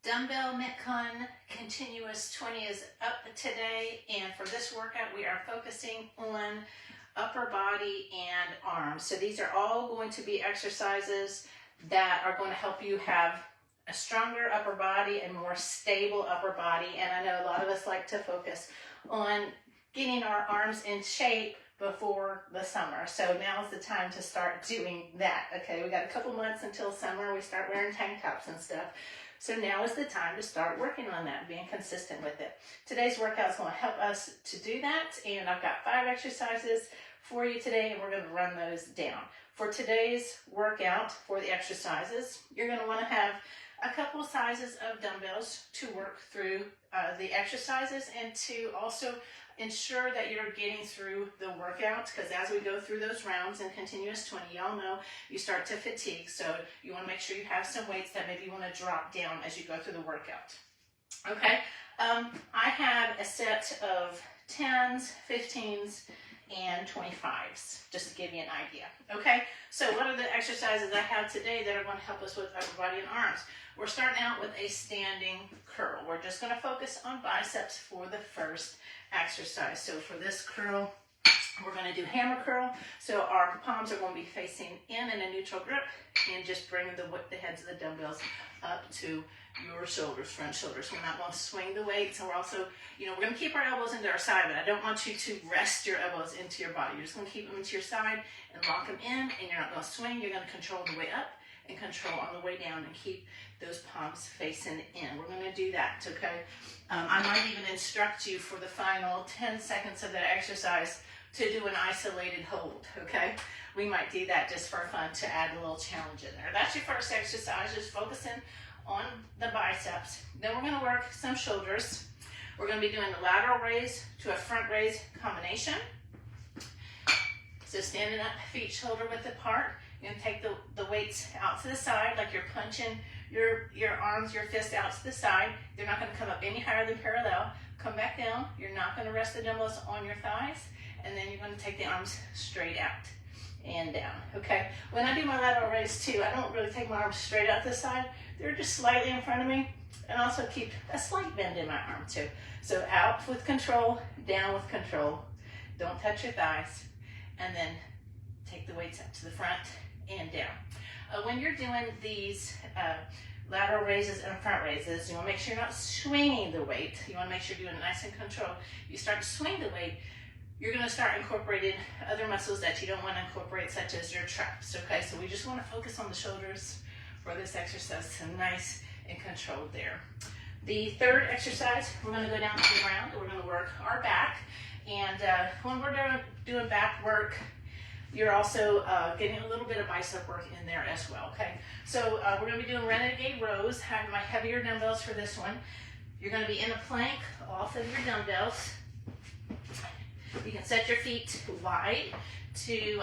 Dumbbell Metcon continuous 20 is up today, and for this workout we are focusing on upper body and arms. So these are all going to be exercises that are going to help you have a stronger upper body and more stable upper body. And I know a lot of us like to focus on getting our arms in shape before the summer. So now's the time to start doing that. Okay, we got a couple months until summer. We start wearing tank tops and stuff. So now is the time to start working on that, being consistent with it. Today's workout is going to help us to do that, and I've got 5 exercises for you today, and we're going to run those down. For today's workout, for the exercises, you're going to want to have a couple of sizes of dumbbells to work through the exercises, and to also ensure that you're getting through the workout, because as we go through those rounds in continuous 20, y'all know you start to fatigue. So you want to make sure you have some weights that maybe you want to drop down as you go through the workout. Okay, I have a set of 10s, 15s, and 25s, just to give you an idea. Okay, so what are the exercises I have today that are going to help us with upper body and arms? We're starting out with a standing curl. We're just going to focus on biceps for the first exercise. So for this curl, we're going to do hammer curl. So our palms are going to be facing in a neutral grip, and just bring the heads of the dumbbells up to your shoulders, front shoulders. We're not going to swing the weights, and we're also, we're going to keep our elbows into our side, but I don't want you to rest your elbows into your body. You're just going to keep them into your side and lock them in, and you're not going to swing. You're going to control the way up and control on the way down, and keep those palms facing in. We're going to do that, okay? I might even instruct you for the final 10 seconds of that exercise to do an isolated hold, okay? We might do that just for fun to add a little challenge in there. That's your first exercise, just focusing on the biceps. Then we're going to work some shoulders. We're going to be doing the lateral raise to a front raise combination. So standing up, feet shoulder width apart. You're going to take the weights out to the side, like you're punching your arms, your fists out to the side. They're not going to come up any higher than parallel. Come back down. You're not going to rest the dumbbells on your thighs. And then you're going to take the arms straight out and down, okay? When I do my lateral raise too, I don't really take my arms straight out this side. They're just slightly in front of me, and also keep a slight bend in my arm too. So out with control, down with control. Don't touch your thighs, and then take the weights up to the front and down. When you're doing these lateral raises and front raises, you want to make sure you're not swinging the weight. You want to make sure you're doing it nice and controlled. You start to swing the weight, you're going to start incorporating other muscles that you don't want to incorporate, such as your traps, okay? So we just want to focus on the shoulders for this exercise, so nice and controlled there. The third exercise, we're going to go down to the ground. We're going to work our back, and when we're doing back work, you're also getting a little bit of bicep work in there as well, okay? So we're going to be doing Renegade rows. I have my heavier dumbbells for this one. You're going to be in a plank off of your dumbbells. You can set your feet wide to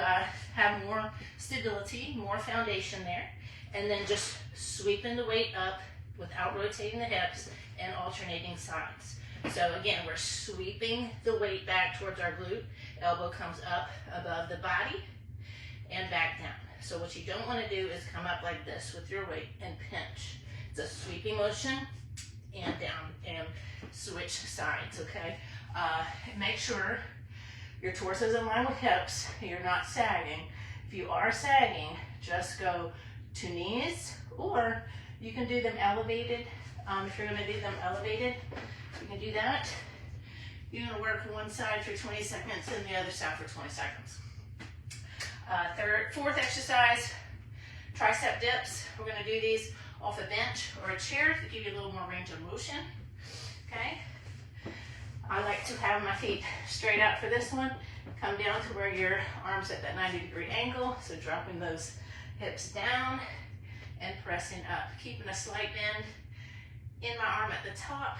have more stability, more foundation there, and then just sweeping the weight up without rotating the hips and alternating sides. So again, we're sweeping the weight back towards our glute. Elbow comes up above the body and back down. So what you don't want to do is come up like this with your weight and pinch. It's a sweeping motion and down, and switch sides, okay? Make sure your torso is in line with hips. You're not sagging. If you are sagging, just go to knees, or you can do them elevated. If you're going to do them elevated, you can do that. You're going to work one side for 20 seconds and the other side for 20 seconds. Fourth exercise, tricep dips. We're going to do these off a bench or a chair to give you a little more range of motion. Okay. I like to have my feet straight out for this one. Come down to where your arms at that 90-degree angle. So dropping those hips down and pressing up. Keeping a slight bend in my arm at the top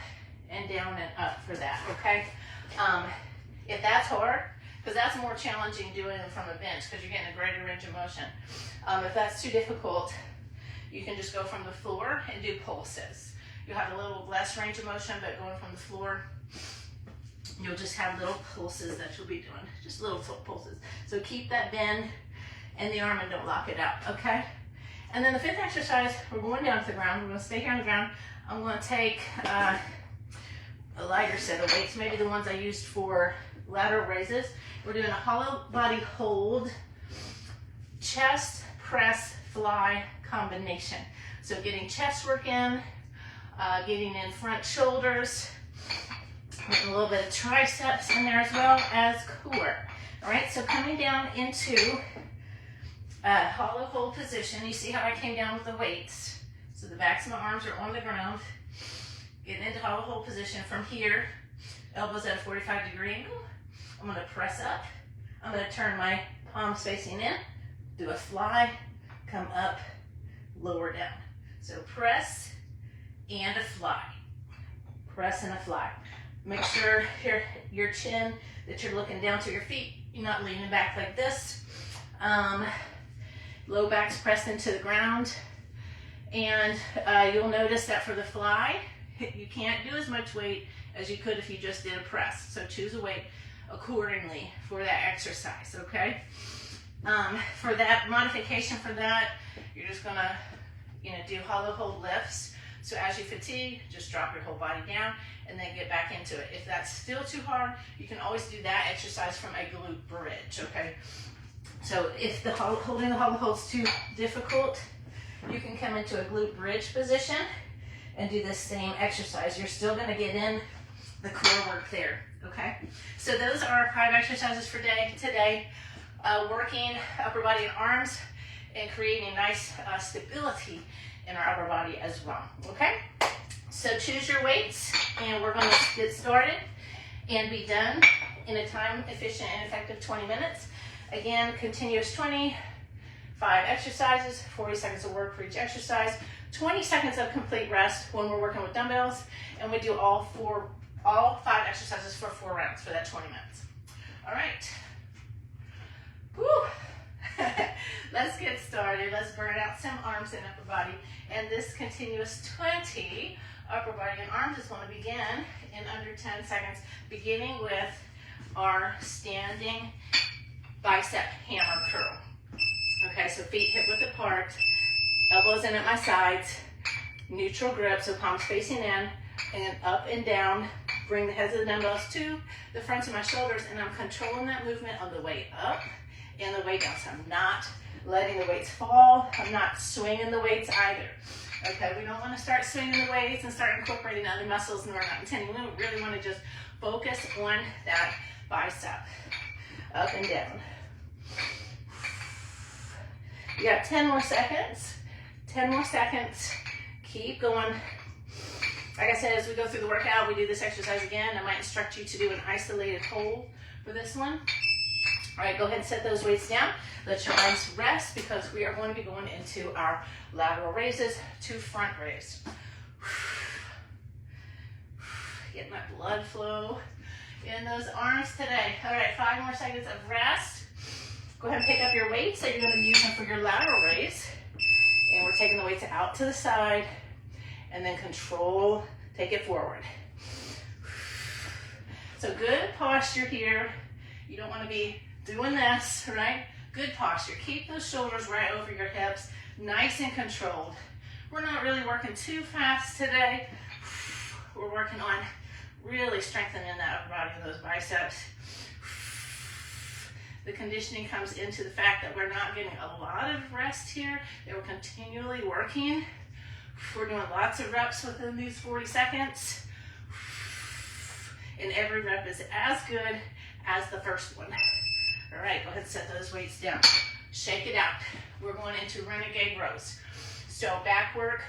and down and up for that, okay? If that's hard, because that's more challenging doing it from a bench, because you're getting a greater range of motion. If that's too difficult, you can just go from the floor and do pulses. You'll have a little less range of motion, but going from the floor, you'll just have little pulses that you'll be doing, just little pulses. So keep that bend in the arm and don't lock it out, okay? And then the fifth exercise, we're going down to the ground. We're going to stay here on the ground. I'm going to take a lighter set of weights, maybe the ones I used for lateral raises. We're doing a hollow body hold, chest, press, fly combination. So getting chest work in, getting in front shoulders, getting a little bit of triceps in there as well as core. All right, so coming down into a hollow hold position. You see how I came down with the weights. So the backs of my arms are on the ground. Getting into hollow hold position from here. Elbows at a 45-degree angle. I'm going to press up. I'm going to turn my palms facing in. Do a fly. Come up. Lower down. So press and a fly. Press and a fly. Make sure your chin, that you're looking down to your feet. You're not leaning back like this. Low back's pressed into the ground. And you'll notice that for the fly, you can't do as much weight as you could if you just did a press. So choose a weight accordingly for that exercise, okay? For that modification for that, you're just gonna, do hollow hold lifts. So as you fatigue, just drop your whole body down and then get back into it. If that's still too hard, you can always do that exercise from a glute bridge, okay? So if holding the hollow hold's too difficult, you can come into a glute bridge position and do this same exercise. You're still gonna get in the core work there, okay? So those are our 5 exercises for today. Working upper body and arms and creating nice stability in our upper body as well, okay? So choose your weights and we're gonna get started and be done in a time efficient and effective 20 minutes. Again, continuous 20, 5 exercises, 40 seconds of work for each exercise, 20 seconds of complete rest when we're working with dumbbells, and we do all 5 exercises for 4 rounds for that 20 minutes. All right. Woo. Let's get started. Let's burn out some arms and upper body. And this continuous 20 upper body and arms is going to begin in under 10 seconds, beginning with our standing bicep hammer curl. Okay, so feet hip width apart, elbows in at my sides, neutral grip, so palms facing in, and up and down. Bring the heads of the dumbbells to the fronts of my shoulders, and I'm controlling that movement on the way up and the way down. So I'm not letting the weights fall. I'm not swinging the weights either. Okay, we don't want to start swinging the weights and start incorporating other muscles, and we're not intending. We really want to just focus on that bicep. Up and down. You got 10 more seconds. 10 more seconds. Keep going. Like I said, as we go through the workout, we do this exercise again. I might instruct you to do an isolated hold for this one. All right, go ahead and set those weights down. Let your arms rest because we are going to be going into our lateral raises to front raise. Get my blood flow in those arms today. All right, 5 more seconds of rest. Go ahead and pick up your weights that you're going to be using for your lateral raise. And we're taking the weights out to the side and then control, take it forward. So good posture here. You don't want to be doing this, right? Good posture. Keep those shoulders right over your hips, nice and controlled. We're not really working too fast today. We're working on really strengthening that upper body and those biceps. The conditioning comes into the fact that we're not getting a lot of rest here, that we're continually working. We're doing lots of reps within these 40 seconds. And every rep is as good as the first one. All right, go ahead and set those weights down. Shake it out. We're going into Renegade rows. So back work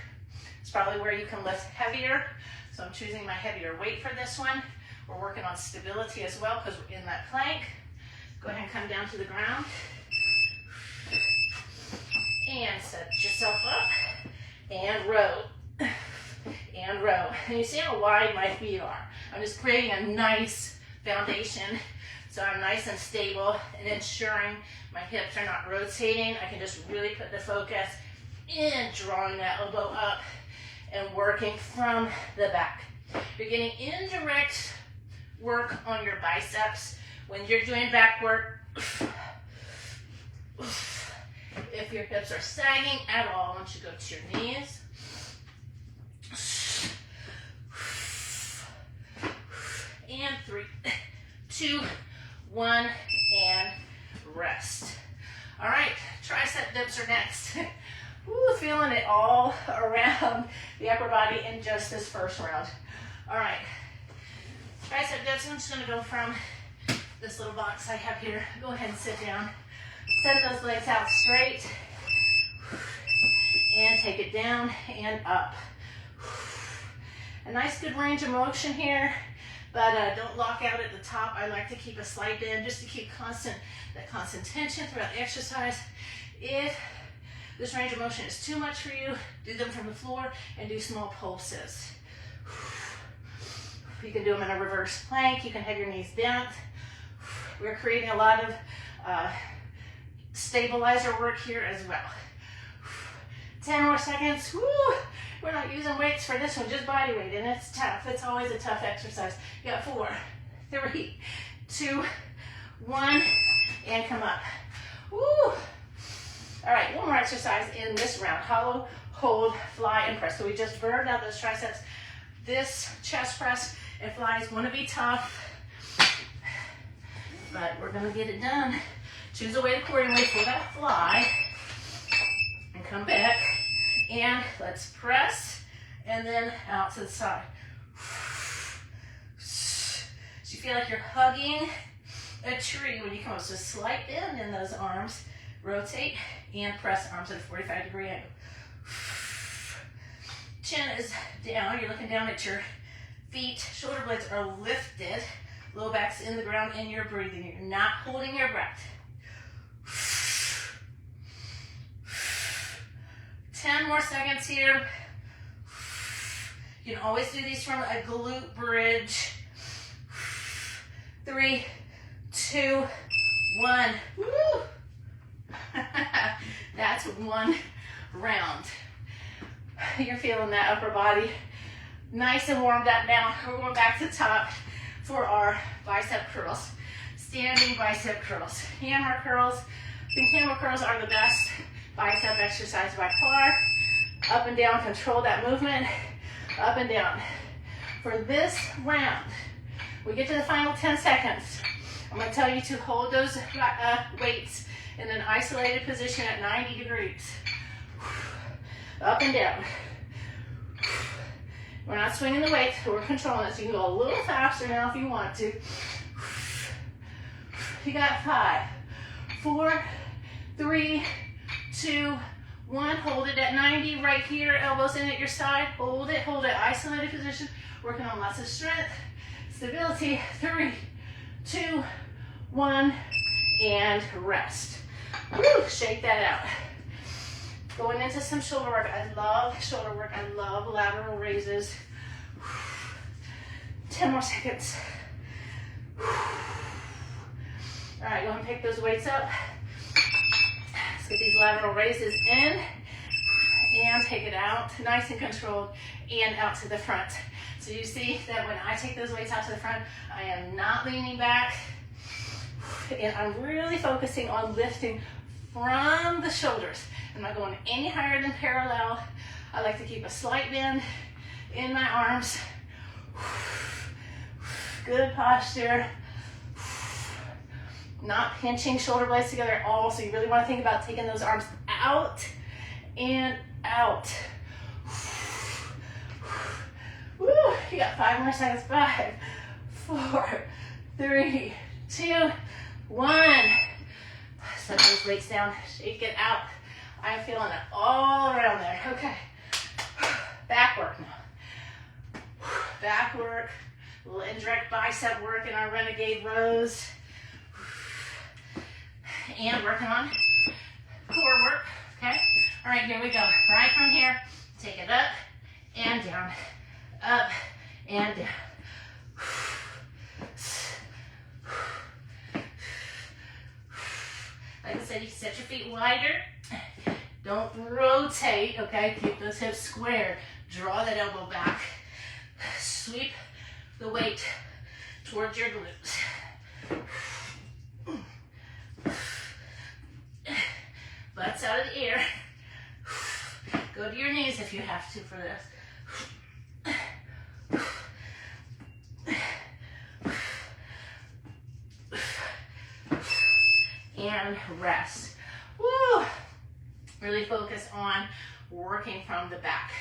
is probably where you can lift heavier. So I'm choosing my heavier weight for this one. We're working on stability as well because we're in that plank. Go ahead and come down to the ground. And set yourself up. And row. And row. And you see how wide my feet are. I'm just creating a nice foundation so I'm nice and stable and ensuring my hips are not rotating. I can just really put the focus in drawing that elbow up and working from the back. You're getting indirect work on your biceps when you're doing back work. If your hips are sagging at all, I want you to go to your knees. 2, 1, and rest. All right, tricep dips are next. Ooh, feeling it all around the upper body in just this first round. All right, tricep dips, I'm just gonna go from this little box I have here. Go ahead and sit down. Send those legs out straight. And take it down and up. A nice good range of motion here, but don't lock out at the top. I like to keep a slight bend just to keep that constant tension throughout the exercise. If this range of motion is too much for you, do them from the floor and do small pulses. You can do them in a reverse plank. You can have your knees bent. We're creating a lot of stabilizer work here as well. 10 more seconds. Woo! We're not using weights for this one, just body weight, and it's tough. It's always a tough exercise. You got 4, 3, 2, 1, and come up. Woo! All right, one more exercise in this round. Hollow, hold, fly, and press. So we just burned out those triceps. This chest press and fly is going to be tough, but we're going to get it done. Choose a weight accordingly for that fly. And come back, and let's press, and then out to the side. So you feel like you're hugging a tree when you come up. So slight bend in those arms, rotate, and press arms at a 45-degree angle. Chin is down, you're looking down at your feet, shoulder blades are lifted, low back's in the ground, and you're breathing. You're not holding your breath. 10 more seconds here. You can always do these from a glute bridge. 3, 2, 1. Woo! That's one round. You're feeling that upper body nice and warmed up now. We're going back to the top for our bicep curls. Standing bicep curls. Hammer curls. I think hammer curls are the best bicep exercise by far. Up and down, control that movement. Up and down. For this round, we get to the final 10 seconds. I'm going to tell you to hold those weights in an isolated position at 90 degrees. Up and down. We're not swinging the weight, we're controlling it. So you can go a little faster now if you want to. You got 5, 4, 3, 2, 1. Hold it at 90 right here. Elbows in at your side. Hold it, isolated position. Working on lots of strength, stability. 3, 2, 1, and rest. Woo, shake that out. Going into some shoulder work. I love shoulder work. I love lateral raises. 10 more seconds. All right, go ahead and pick those weights up. Let's get these lateral raises in and take it out, nice and controlled, and out to the front. So you see that when I take those weights out to the front, I am not leaning back, and I'm really focusing on lifting from the shoulders. I'm not going any higher than parallel. I like to keep a slight bend in my arms. Good posture. Not pinching shoulder blades together at all. So you really want to think about taking those arms out and out. Woo, you got 5 more seconds. 5, 4, 3, 2, 1. Set those weights down, shake it out. I'm feeling it all around there. Okay, back work now. Back work, a little indirect bicep work in our Renegade rows. And working on core work, okay? All right, here we go. Right from here, take it up and down, up and down. Like I said, you can set your feet wider. Don't rotate, okay? Keep those hips square. Draw that elbow back. Sweep the weight towards your glutes. Butts out of the air. Go to your knees if you have to for this. and rest. Woo! Really focus on working from the back.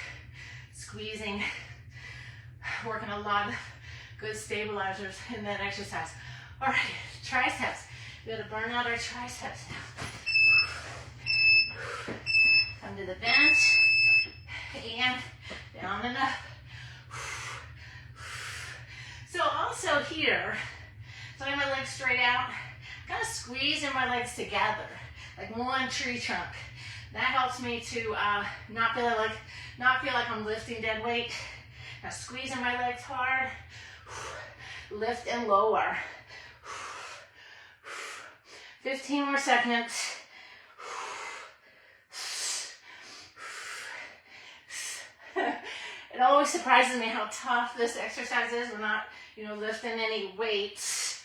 Squeezing, working a lot of good stabilizers in that exercise. All right, triceps. We gotta burn out our triceps now. Come to the bench, and down and up. So also here, so I have my legs straight out, kind of squeezing my legs together, like one tree trunk. That helps me to not feel like I'm lifting dead weight. Now squeezing my legs hard, lift and lower. 15 more seconds. It always surprises me how tough this exercise is. We're not, lifting any weights,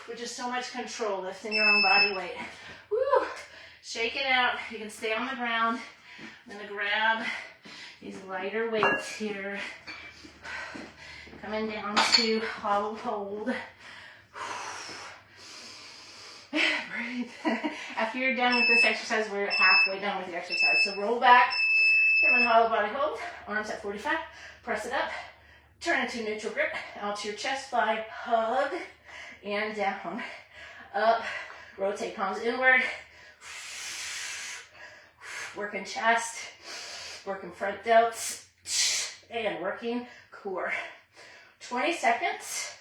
but just so much control, lifting your own body weight. Woo! Shake it out. You can stay on the ground. I'm gonna grab these lighter weights here. Coming down to hollow hold. Breathe. After you're done with this exercise, we're halfway done with the exercise. So roll back, come in hollow body hold, arms at 45, press it up, turn into neutral grip, out to your chest, fly, hug, and down, up, rotate palms inward, working chest, working front delts, and working core. 20 seconds.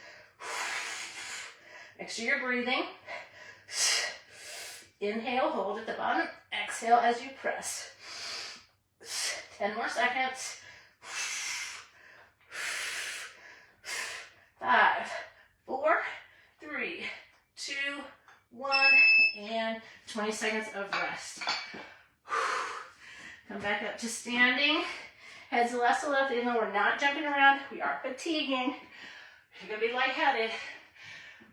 Make sure you're breathing. Inhale, hold at the bottom. Exhale as you press. 10 more seconds. 5, 4, 3, 2, 1, and 20 seconds of rest. Come back up to standing. Heads left to left, even though we're not jumping around, we are fatiguing. You're gonna be lightheaded.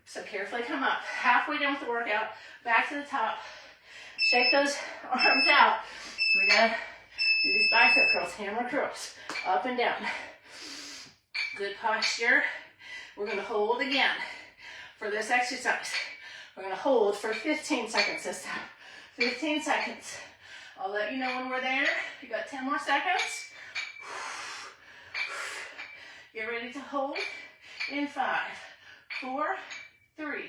So carefully come up. Halfway done with the workout, back to the top. Shake those arms out. We gotta do these bicep curls, hammer curls, up and down. Good posture. We're gonna hold again for this exercise. We're gonna hold for 15 seconds this time. 15 seconds. I'll let you know when we're there. You got 10 more seconds. Get ready to hold in 5, 4, 3,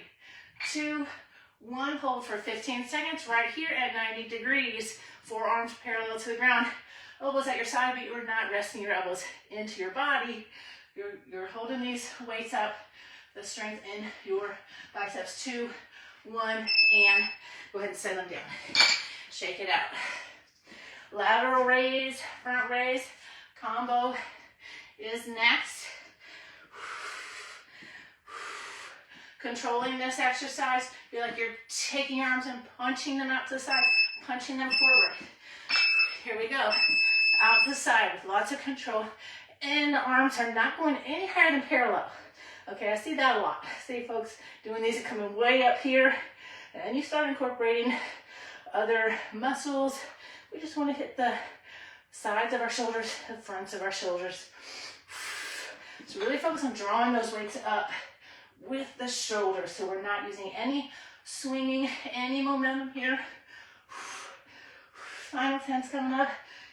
2, 1. Hold for 15 seconds right here at 90 degrees. Forearms parallel to the ground. Elbows at your side, but you're not resting your elbows into your body. You're holding these weights up, the strength in your biceps. 2, 1, and go ahead and set them down. Shake it out. Lateral raise, front raise, combo is next. Controlling this exercise, feel like you're taking your arms and punching them out to the side, punching them forward. Here we go. Out the side with lots of control. And the arms are not going any higher than parallel. Okay, I see that a lot. I see folks doing these coming way up here. And then you start incorporating other muscles. We just want to hit the sides of our shoulders, the fronts of our shoulders. So really focus on drawing those weights up with the shoulders. So we're not using any swinging, any momentum here. Final 10's coming up.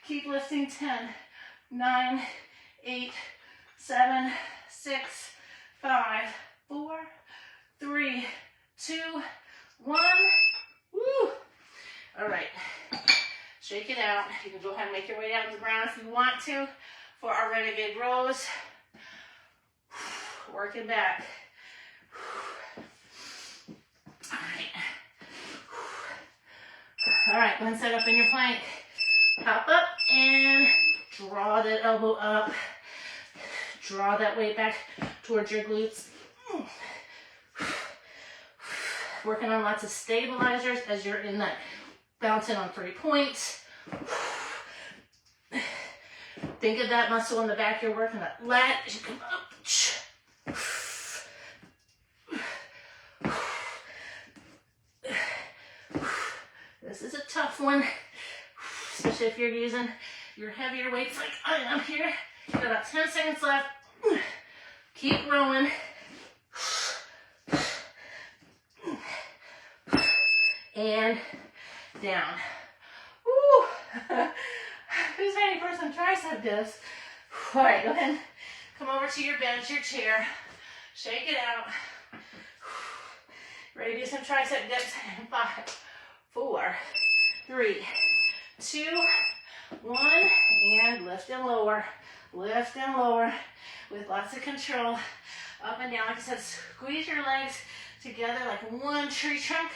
Keep lifting. 10, 9, 8, 7, 6, 5, 4, 3, 2, 1. Woo! All right. Shake it out. You can go ahead and make your way down to the ground if you want to for our Renegade rows. Working back. All right, go ahead and set up in your plank. Hop up and draw that elbow up. Draw that weight back towards your glutes. Working on lots of stabilizers as you're in that bouncing on 3 points. Think of that muscle in the back you're working, that lat as you come up. This is a tough one, especially if you're using your heavier weights like I am here. You got about 10 seconds left. Keep rolling. and down. Woo! Who's ready for some tricep dips? All right, go ahead and come over to your bench, your chair. Shake it out. Ready to do some tricep dips in 5, 4, 3, 2, 1, and lift and lower. Lift and lower with lots of control. Up and down. Like I said, squeeze your legs together like one tree trunk.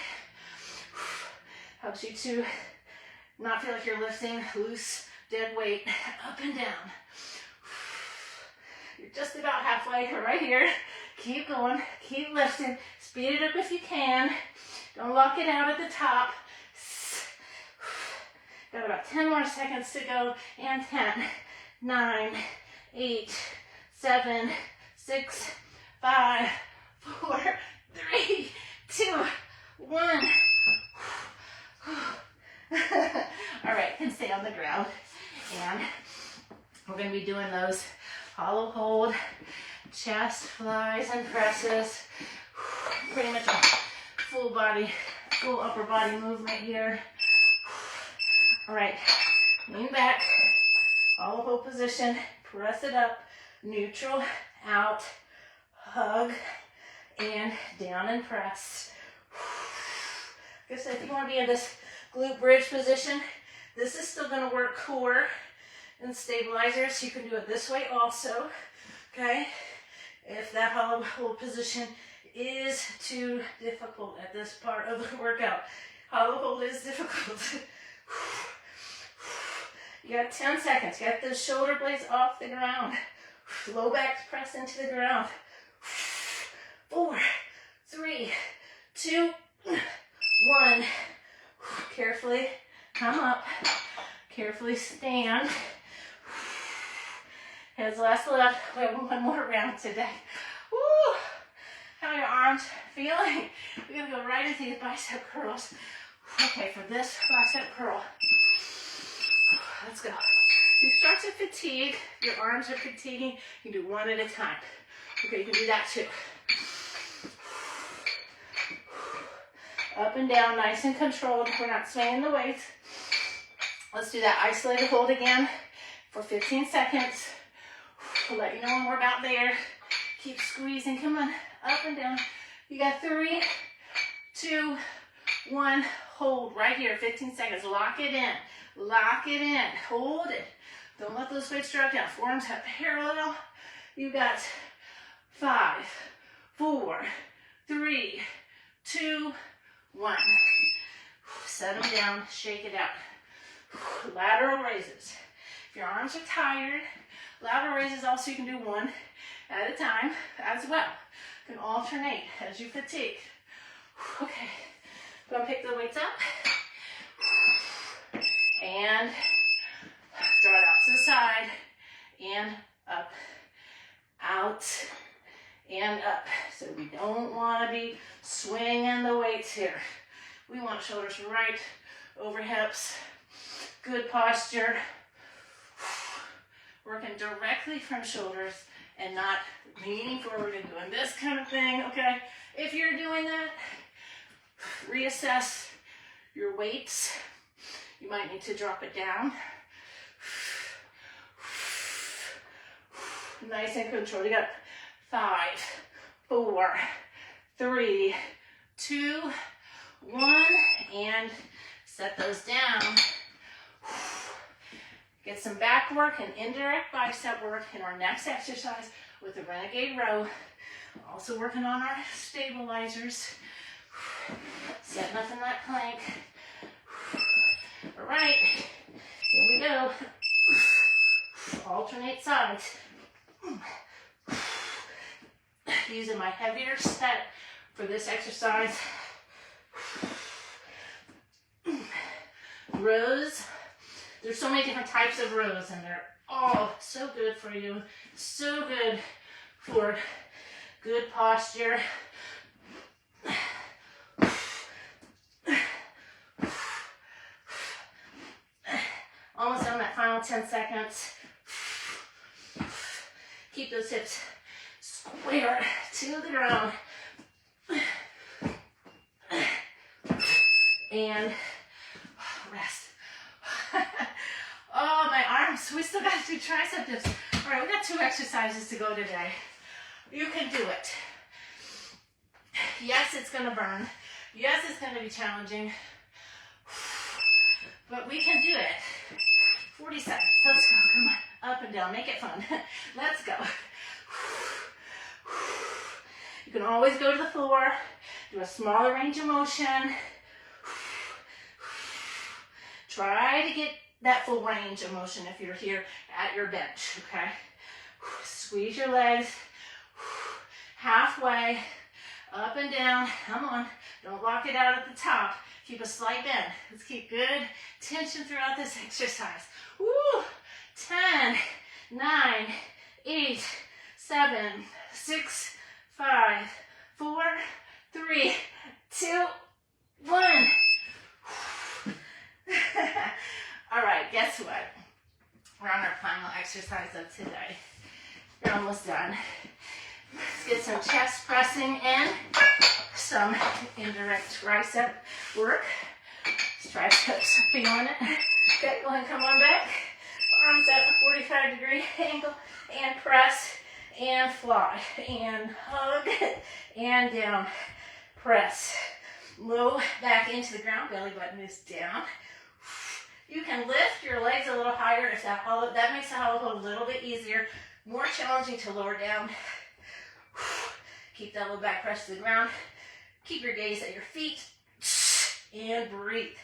Helps you to not feel like you're lifting loose, dead weight. Up and down. You're just about halfway right here. Keep going. Keep lifting. Speed it up if you can. Don't lock it out at the top. Got about 10 more seconds to go. And 10, 9, 8, 7, 6, 5, 4, 3, 2, 1. All right, can stay on the ground. And we're going to be doing those hollow hold, chest flies and presses. Pretty much a full body, full upper body movement here. All right, lean back, hollow hold position, press it up, neutral, out, hug, and down and press. Like I said, if you want to be in this glute bridge position, this is still going to work core and stabilizers. You can do it this way also, okay? If that hollow hold position is too difficult at this part of the workout. Hollow hold is difficult. You got 10 seconds. Get those shoulder blades off the ground. Low back press into the ground. 4, 3, 2, 1. Carefully come up. Carefully stand. Heads last left. We have one more round today. Woo! How are your arms feeling? We're going to go right into these bicep curls. Okay, for this bicep curl, let's go. If you start to fatigue, your arms are fatiguing, you can do one at a time. Okay, you can do that too. Up and down, nice and controlled. We're not swinging the weights. Let's do that isolated hold again for 15 seconds. We'll let you know when we're about there. Keep squeezing, come on, up and down. You got 3, 2, 1, hold right here, 15 seconds. Lock it in, hold it. Don't let those weights drop down. Forearms have parallel. You got 5, 4, 3, 2, 1. Set them down, shake it out. Lateral raises. If your arms are tired, lateral raises also you can do one at a time as well. You can alternate as you fatigue. Okay, go and pick the weights up. And draw it out to the side. And up, out, and up. So we don't want to be swinging the weights here. We want shoulders right over hips. Good posture. Working directly from shoulders and not leaning forward and doing this kind of thing, okay? If you're doing that, reassess your weights. You might need to drop it down. Nice and controlled. You got 5, 4, 3, 2, 1, and set those down. Get some back work and indirect bicep work in our next exercise with the Renegade row. Also working on our stabilizers. Setting up in that plank. All right, here we go. Alternate sides. Using my heavier set for this exercise. Rows. There's so many different types of rows and they're all so good for you. So good for good posture. Almost on that final 10 seconds. Keep those hips square to the ground. and rest. Oh, my arms. We still got to do tricep dips. All right, we got 2 exercises to go today. You can do it. Yes, it's going to burn. Yes, it's going to be challenging. But we can do it. 40 seconds. Let's go. Come on. Up and down. Make it fun. Let's go. You can always go to the floor. Do a smaller range of motion. Try to get that full range of motion if you're here at your bench, okay? Squeeze your legs. Halfway. Up and down. Come on. Don't lock it out at the top. Keep a slight bend. Let's keep good tension throughout this exercise. Woo! 10, 9, 8, 7, 6, 5, 4, 3, 2, 1. All right, guess what? We're on our final exercise of today. We're almost done. Let's get some chest pressing in, some indirect tricep work. Triceps, feeling it. Okay, go ahead and come on back. Arms at a 45-degree angle, and press, and fly, and hug, and down. Press. Low back into the ground, belly button moves down. You can lift your legs a little higher if that makes the hollow a little bit easier. More challenging to lower down. Keep that low back press to the ground. Keep your gaze at your feet. And breathe.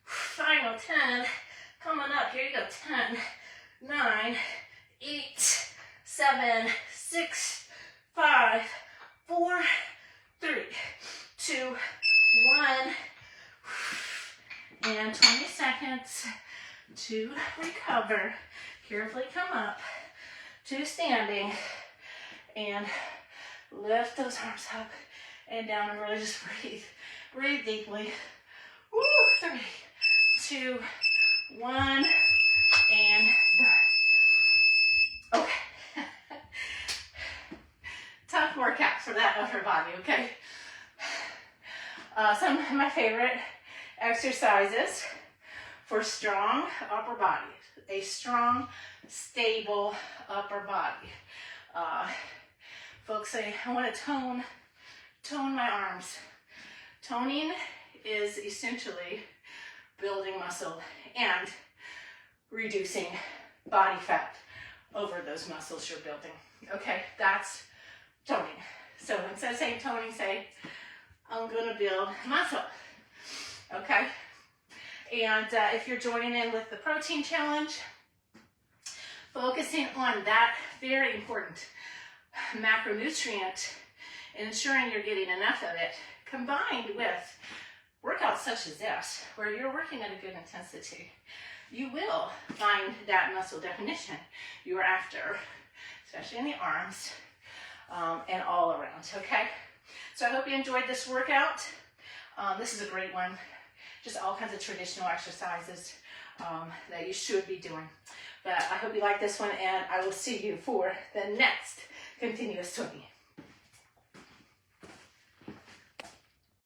Final 10. Coming up. Here you go. 10, 9, 8, 7, 6, 5, 4, 3, 2, 1. And 20 seconds to recover. Carefully come up to standing and lift those arms up and down and really just breathe. Breathe deeply. Woo! 3, 2, 1, and done. Okay. Tough workout for that upper body, okay? Some of my favorite exercises for strong upper body. A strong, stable upper body. Folks say, I want to tone my arms. Toning is essentially building muscle and reducing body fat over those muscles you're building. Okay, that's toning. So instead of saying toning, say, I'm going to build muscle. Okay? And if you're joining in with the protein challenge, focusing on that very important macronutrient and ensuring you're getting enough of it, combined with workouts such as this, where you're working at a good intensity, you will find that muscle definition you're after, especially in the arms and all around, okay? So I hope you enjoyed this workout. This is a great one. Just all kinds of traditional exercises that you should be doing. But I hope you like this one, and I will see you for the next continuous 20.